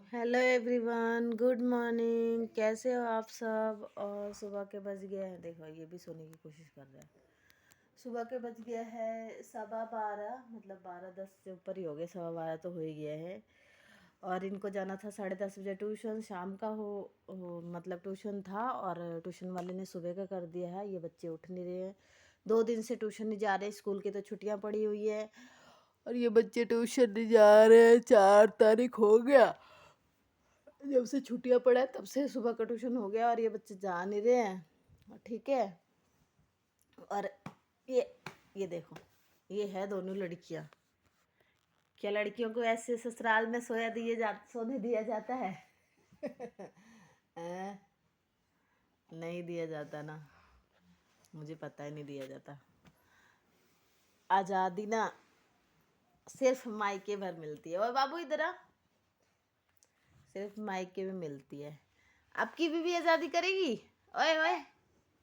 Hello everyone, good morning. कैसे हो आप सब? और सुबह के बज गए हैं, देखो ये भी सोने की कोशिश कर रहा है। सुबह के बज गया है 12:15, मतलब 12:10 से ऊपर ही हो गए, 12:15 तो हो ही गया है। और इनको जाना था 10:30 बजे ट्यूशन, शाम का मतलब ट्यूशन था, और ट्यूशन वाले ने सुबह का कर दिया है। ये बच्चे उठ नहीं रहे हैं, 2 दिन से ट्यूशन नहीं जा रहे, स्कूल की तो छुट्टियां पड़ी हुई है और ये बच्चे ट्यूशन नहीं जा रहे हैं। 4 तारीख हो गया जब से छुट्टियां पड़ा है, तब से सुबह का ट्यूशन हो गया और ये बच्चे जा नहीं रहे हैं। ठीक है। और ये ये देखो, ये है दोनों लड़कियां। क्या लड़कियों को ऐसे ससुराल में सोने दिया जाता है? हैं? नहीं दिया जाता ना, मुझे पता ही नहीं दिया जाता। आज़ादी ना सिर्फ मायके भर मिलती है। और बाबू इधर आ, सिर्फ मायके में मिलती है। आपकी बीवी आज़ादी करेगी? ओए ओए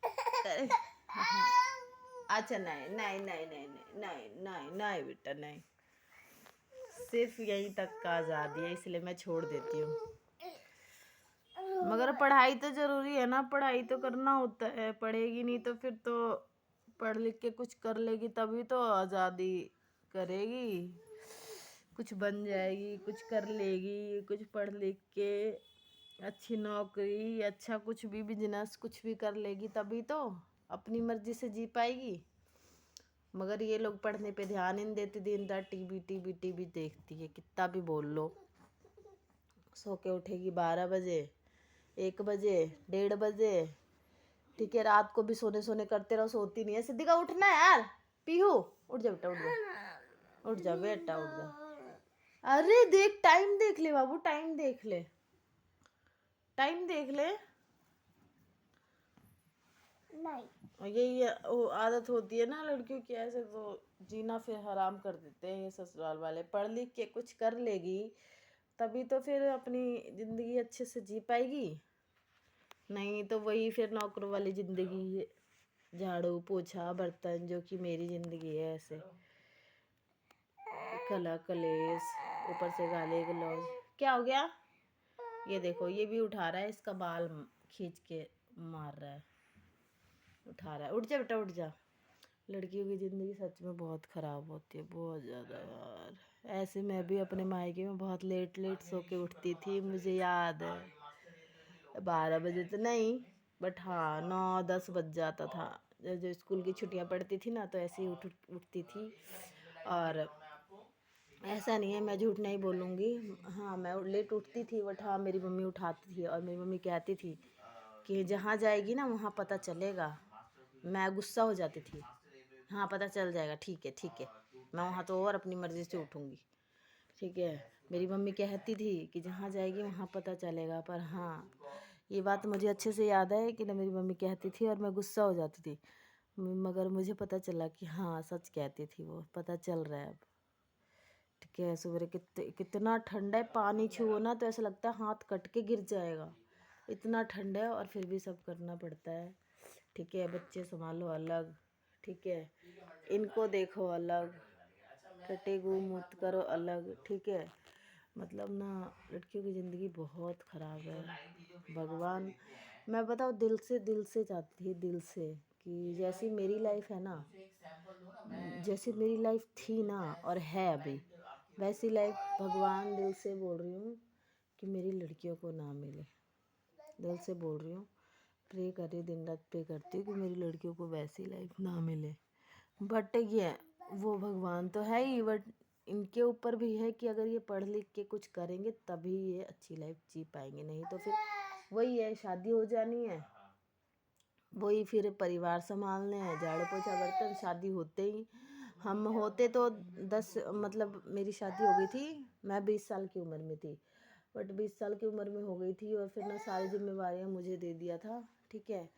करे। अच्छा, नहीं नहीं नहीं नहीं नहीं नहीं नहीं नहीं बेटा, नहीं। सिर्फ यहीं तक का आज़ादी है, इसलिए मैं छोड़ देती हूँ। मगर पढ़ाई तो ज़रूरी है ना, पढ़ाई तो करना होता है। पढ़ेगी नहीं तो फिर तो पढ़ लिख के कुछ कर लेगी तभी तो आज़ादी करेगी। कुछ बन जाएगी, कुछ कर लेगी, कुछ पढ़ लिख के अच्छी नौकरी, अच्छा कुछ भी बिजनेस कुछ भी कर लेगी तभी तो अपनी मर्जी से जी पाएगी। मगर ये लोग पढ़ने पे ध्यान ही नहीं देते, दिन रात टीवी टीवी टीवी देखती है, कितना भी बोल लो। सो के उठेगी 12 बजे, 1 बजे, 1:30 बजे। ठीक है, रात को भी सोने सोने करते रहो, सोती नहीं है। सिद्धिका उठना है यार, पीहू उठ जा बेटा, उठ जा, उठ जा बेटा, उठ जा। अरे देख, टाइम देख ले बाबू, टाइम देख ले, टाइम देख ले। नहीं, यही वो आदत होती है ना लड़कियों की, ऐसे तो जीना फिर हराम कर देते हैं ये ससुराल वाले। पढ़ लिख के कुछ कर लेगी तभी तो फिर अपनी ज़िंदगी अच्छे से जी पाएगी, नहीं तो वही फिर नौकर वाली ज़िंदगी, झाड़ू पोछा बर्तन, जो कि मेरी ज़िंदगी है। ऐसे कला कलेस, ऊपर से गाले गलौज। क्या हो गया? ये देखो, ये भी उठा रहा है, इसका बाल खींच के मार रहा है, उठा रहा है। उठ जा बेटा, उठ जा। लड़कियों की ज़िंदगी सच में बहुत ख़राब होती है, बहुत ज़्यादा यार। ऐसे मैं भी अपने मायके में बहुत लेट लेट सो के उठती थी, मुझे याद है। 12 बजे तो नहीं, बट हाँ 9-10 बज जाता था। जो स्कूल की छुट्टियां पड़ती थी ना, तो ऐसे ही उठती थी। और ऐसा नहीं है, मैं झूठ नहीं बोलूँगी, हाँ मैं लेट उठती थी, बट हाँ मेरी मम्मी उठाती थी और मेरी मम्मी कहती थी कि जहाँ जाएगी ना वहाँ पता चलेगा। मैं गुस्सा हो जाती थी, हाँ पता चल जाएगा, ठीक है ठीक है। मैं वहाँ तो और अपनी मर्ज़ी से उठूँगी। ठीक है, मेरी मम्मी कहती थी कि जहाँ जाएगी वहाँ पता चलेगा। पर हाँ, ये बात मुझे अच्छे से याद है कि ना मेरी मम्मी कहती थी और मैं गुस्सा हो जाती थी। मगर मुझे पता चला कि हाँ सच कहती थी वो, पता चल रहा है अब। ठीक है, सवेरे कितना ठंडा है, पानी छुओ ना तो ऐसा लगता है हाथ कट के गिर जाएगा, इतना ठंडा है। और फिर भी सब करना पड़ता है। ठीक है, बच्चे संभालो अलग, ठीक है, इनको देखो अलग, टटे गु मुत करो अलग। ठीक है, मतलब ना लड़कियों की ज़िंदगी बहुत ख़राब है। भगवान, मैं बताऊँ, दिल से चाहती थी, दिल से, कि जैसी मेरी लाइफ है ना, जैसी मेरी लाइफ थी ना और है अभी, वैसी लाइफ भगवान, दिल से बोल रही हूँ कि मेरी लड़कियों को ना मिले। दिल से बोल रही हूँ, प्रे कर रही, दिन रात प्रे करती हूँ कि मेरी लड़कियों को वैसी लाइफ ना मिले। बट ये वो भगवान तो है ही, बट इनके ऊपर भी है कि अगर ये पढ़ लिख के कुछ करेंगे तभी ये अच्छी लाइफ जी पाएंगे, नहीं तो फिर वही है, शादी हो जानी है, वही फिर परिवार संभालने हैं, झाड़ू पोछा बर्तन। शादी होते ही हम होते तो 10, मतलब मेरी शादी हो गई थी, मैं 20 साल की उम्र में थी, बट 20 साल की उम्र में हो गई थी और फिर ना सारी जिम्मेवारियां मुझे दे दिया था। ठीक है,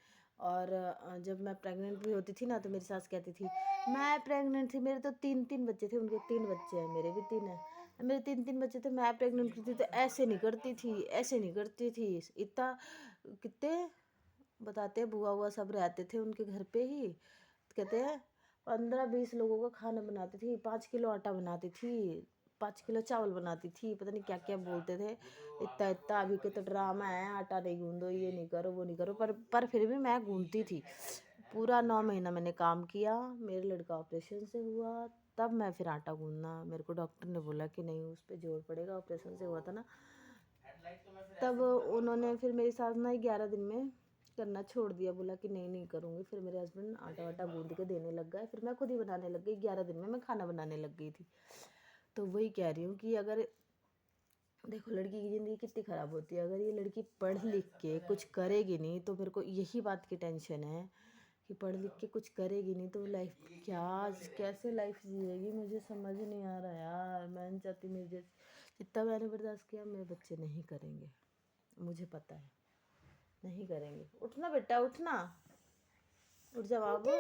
और जब मैं प्रेग्नेंट भी होती थी ना, तो मेरी सास कहती थी, मैं प्रेग्नेंट थी, मेरे तो 3-3 बच्चे थे, उनके 3 बच्चे हैं, मेरे भी 3 हैं, मेरे 3-3 बच्चे थे, मैं प्रेग्नेंट थी तो ऐसे नहीं करती थी, ऐसे नहीं करती थी। इतना कितने बताते हैं, बुआ हुआ सब रहते थे उनके घर पे ही, कहते हैं 15-20 लोगों का खाना बनाती थी, 5 किलो आटा बनाती थी, 5 किलो चावल बनाती थी, पता नहीं क्या क्या बोलते थे, इतना इतना अभी के तो ड्रामा है, आटा नहीं गूंदो, ये नहीं करो वो नहीं करो, पर फिर भी मैं गूंदती थी। पूरा 9 महीना मैंने काम किया, मेरे लड़का ऑपरेशन से हुआ, तब मैं फिर आटा गूंदना, मेरे को डॉक्टर ने बोला कि नहीं उस पर जोर पड़ेगा, ऑपरेशन से हुआ था ना, तब उन्होंने फिर मेरी सास ना 11 दिन में करना छोड़ दिया, बोला कि नहीं नहीं करूँगी। फिर मेरे हस्बैंड आटा वाटा गूंद के देने लग गए, फिर मैं खुद ही बनाने लग गई, 11 दिन में मैं खाना बनाने लग गई थी। तो वही कह रही हूँ कि अगर देखो लड़की की ज़िंदगी कितनी ख़राब होती है, अगर ये लड़की पढ़ लिख के कुछ करेगी नहीं, तो मेरे को यही बात की टेंशन है कि पढ़ लिख के कुछ करेगी नहीं तो लाइफ क्या कैसे लाइफ जिएगी, मुझे समझ नहीं आ रहा यार। मैं नहीं चाहती मेरे जैसे, जितना मैंने बर्दाश्त किया मेरे बच्चे नहीं करेंगे, मुझे पता है नहीं करेंगे। उठना बेटा उठना, उठ जा बाबू,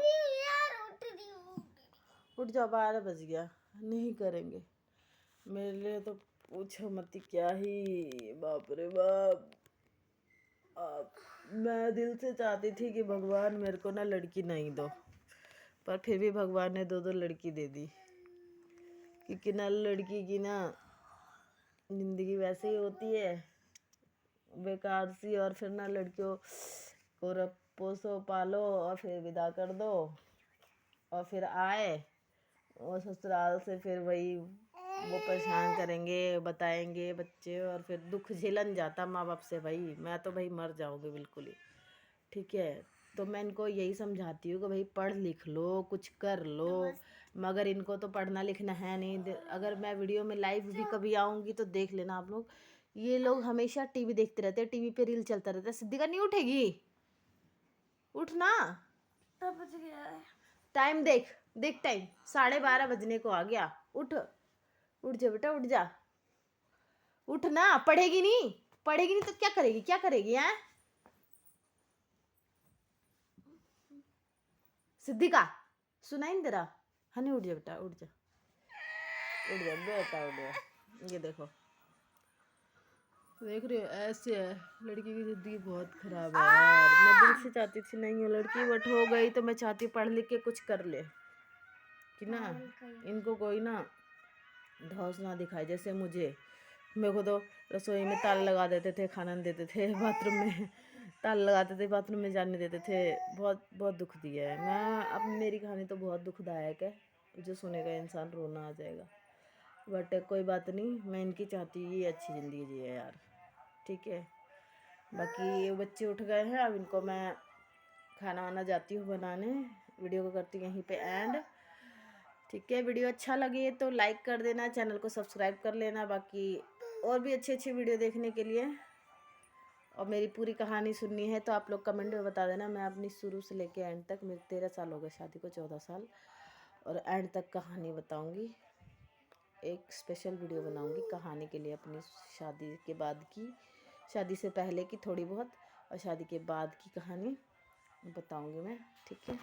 उठ जाओ, 12 बज गया, नहीं करेंगे मेरे लिए तो पूछो मत ही, क्या ही बाप रे बाप। मैं दिल से चाहती थी कि भगवान मेरे को ना लड़की नहीं दो, पर फिर भी भगवान ने 2 लड़की दे दी, क्योंकि ना लड़की की ना जिंदगी वैसे ही होती है बेकार सी, और फिर ना लड़कियों को पोसो पालो और फिर विदा कर दो, और फिर आए और ससुराल से फिर वही वो परेशान करेंगे, बताएंगे बच्चे, और फिर दुख झेलन जाता माँ बाप से भाई। मैं तो भाई मर जाऊंगी बिल्कुल ही, ठीक है। तो मैं इनको यही समझाती हूँ कि भाई पढ़ लिख लो, कुछ कर लो, मगर इनको तो पढ़ना लिखना है नहीं। अगर मैं वीडियो में लाइव भी कभी आऊँगी तो देख लेना आप लोग, ये लोग हमेशा टीवी देखते रहते हैं, टीवी पे रील चलता रहता है। सिद्धिका नहीं उठेगी, उठना, टाइम देख देख, टाइम 12:30 बजने को आ गया, उठ उठ जा बेटा उठ जा, उठना। पढ़ेगी नहीं, पढ़ेगी नहीं तो क्या करेगी, क्या करेगी हैं सिद्धिका, सुनाई नहीं दे रहा, हनी उठ जा बेटा उठ जा, उठ जा बेटा उठ जा। ये देखो देख रहे हो ऐसे है, लड़की की जिंदगी बहुत खराब है यार। मैं दिल से चाहती थी नहीं है लड़की, बट हो गई, तो मैं चाहती हूँ पढ़ लिख के कुछ कर ले, कि ना इनको कोई ना धौस ना दिखाए। जैसे मेरे को तो रसोई में ताला लगा देते थे, खाना नहीं देते थे, बाथरूम में ताला लगाते थे, बाथरूम में जाने देते थे, बहुत बहुत दुख दिया है। मैं अब मेरी कहानी तो बहुत दुखदायक है, जो सुनेगा इंसान रोना आ जाएगा, बट कोई बात नहीं, मैं इनकी चाहती हूँ ये अच्छी ज़िंदगी जिए यार, ठीक है। बाकी ये बच्चे उठ गए हैं, अब इनको मैं खाना वाना जाती हूँ बनाने, वीडियो को करती हूँ यहीं पे एंड, ठीक है। वीडियो अच्छा लगे तो लाइक कर देना, चैनल को सब्सक्राइब कर लेना। बाकी और भी अच्छी अच्छी वीडियो देखने के लिए और मेरी पूरी कहानी सुननी है तो आप लोग कमेंट में बता देना। मैं अपनी शुरू से लेके एंड तक, मेरे 13 साल हो गए शादी को, 14 साल, और एंड तक कहानी बताऊंगी। एक स्पेशल वीडियो बनाऊंगी कहानी के लिए, अपनी शादी के बाद की, शादी से पहले की थोड़ी बहुत, और शादी के बाद की कहानी बताऊंगी मैं, ठीक है।